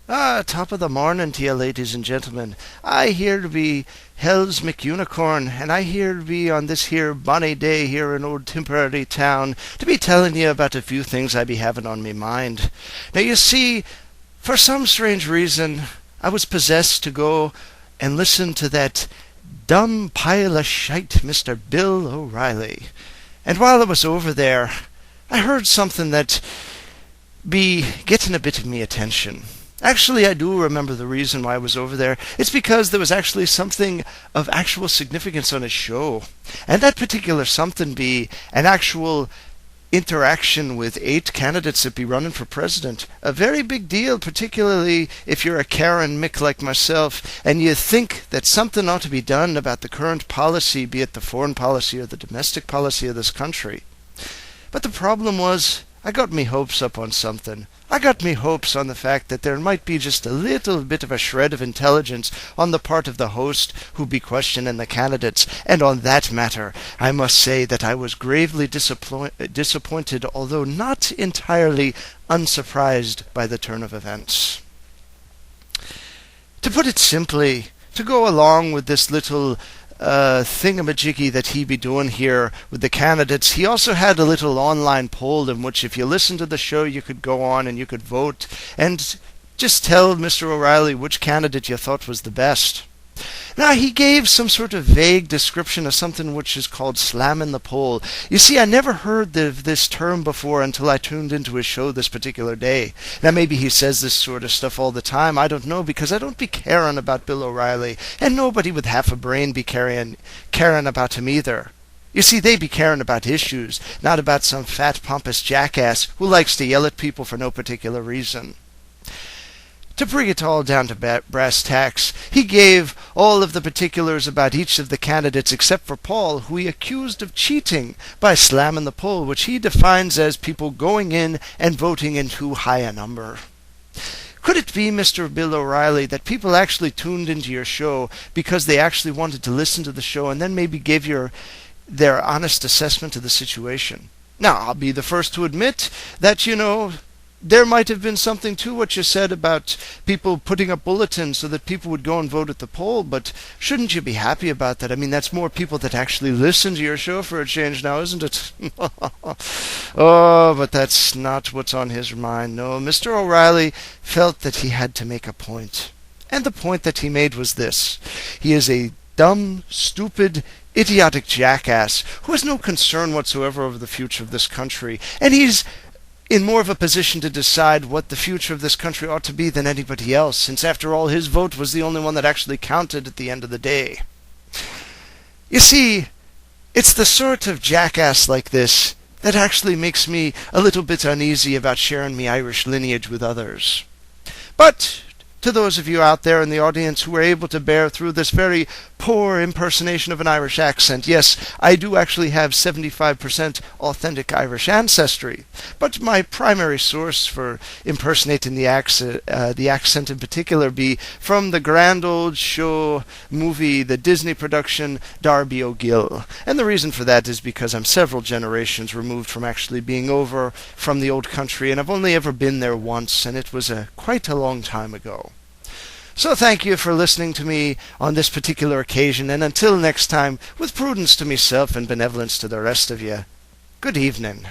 Top of the morning to you, ladies and gentlemen. I here to be Hell's McUnicorn, and I here to be on this here bonny day here in old Tipperary town to be telling you about a few things I be having on me mind. Now you see, for some strange reason, I was possessed to go and listen to that dumb pile of shite, Mr. Bill O'Reilly. And while I was over there, I heard something that be getting a bit of me attention. Actually, I do remember the reason why I was over there. It's because there was actually something of actual significance on his show. And that particular something be an actual interaction with 8 candidates that be running for president. A very big deal, particularly if you're a Karen Mick like myself, and you think that something ought to be done about the current policy, be it the foreign policy or the domestic policy of this country. But the problem was, I got me hopes up on something. I got me hopes on the fact that there might be just a little bit of a shred of intelligence on the part of the host who be questioning the candidates, and on that matter I must say that I was gravely disappointed, although not entirely unsurprised by the turn of events. To put it simply, to go along with this little thingamajiggy that he be doing here with the candidates, he also had a little online poll in which if you listen to the show you could go on and you could vote and just tell Mr. O'Reilly which candidate you thought was the best. Now, he gave some sort of vague description of something which is called slamming the poll. You see, I never heard this term before until I tuned into his show this particular day. Now, maybe he says this sort of stuff all the time. I don't know, because I don't be caring about Bill O'Reilly, and nobody with half a brain be caring about him either. You see, they be caring about issues, not about some fat, pompous jackass who likes to yell at people for no particular reason. To bring it all down to brass tacks, he gave all of the particulars about each of the candidates except for Paul, who he accused of cheating by slamming the poll, which he defines as people going in and voting in too high a number. Could it be, Mr. Bill O'Reilly, that people actually tuned into your show because they actually wanted to listen to the show and then maybe give their honest assessment of the situation? Now, I'll be the first to admit that, there might have been something to what you said about people putting up bulletins so that people would go and vote at the poll, but shouldn't you be happy about that? I mean, that's more people that actually listen to your show for a change now, isn't it? Oh, but that's not what's on his mind. No, Mr. O'Reilly felt that he had to make a point. And the point that he made was this. He is a dumb, stupid, idiotic jackass who has no concern whatsoever over the future of this country, and he's in more of a position to decide what the future of this country ought to be than anybody else, since after all his vote was the only one that actually counted at the end of the day. You see, it's the sort of jackass like this that actually makes me a little bit uneasy about sharing me Irish lineage with others. But to those of you out there in the audience who were able to bear through this very poor impersonation of an Irish accent, yes, I do actually have 75% authentic Irish ancestry, but my primary source for impersonating the accent in particular be from the grand old show movie, the Disney production Darby O'Gill. And the reason for that is because I'm several generations removed from actually being over from the old country, and I've only ever been there once, and it was quite a long time ago. So thank you for listening to me on this particular occasion, and until next time, with prudence to myself and benevolence to the rest of you, good evening.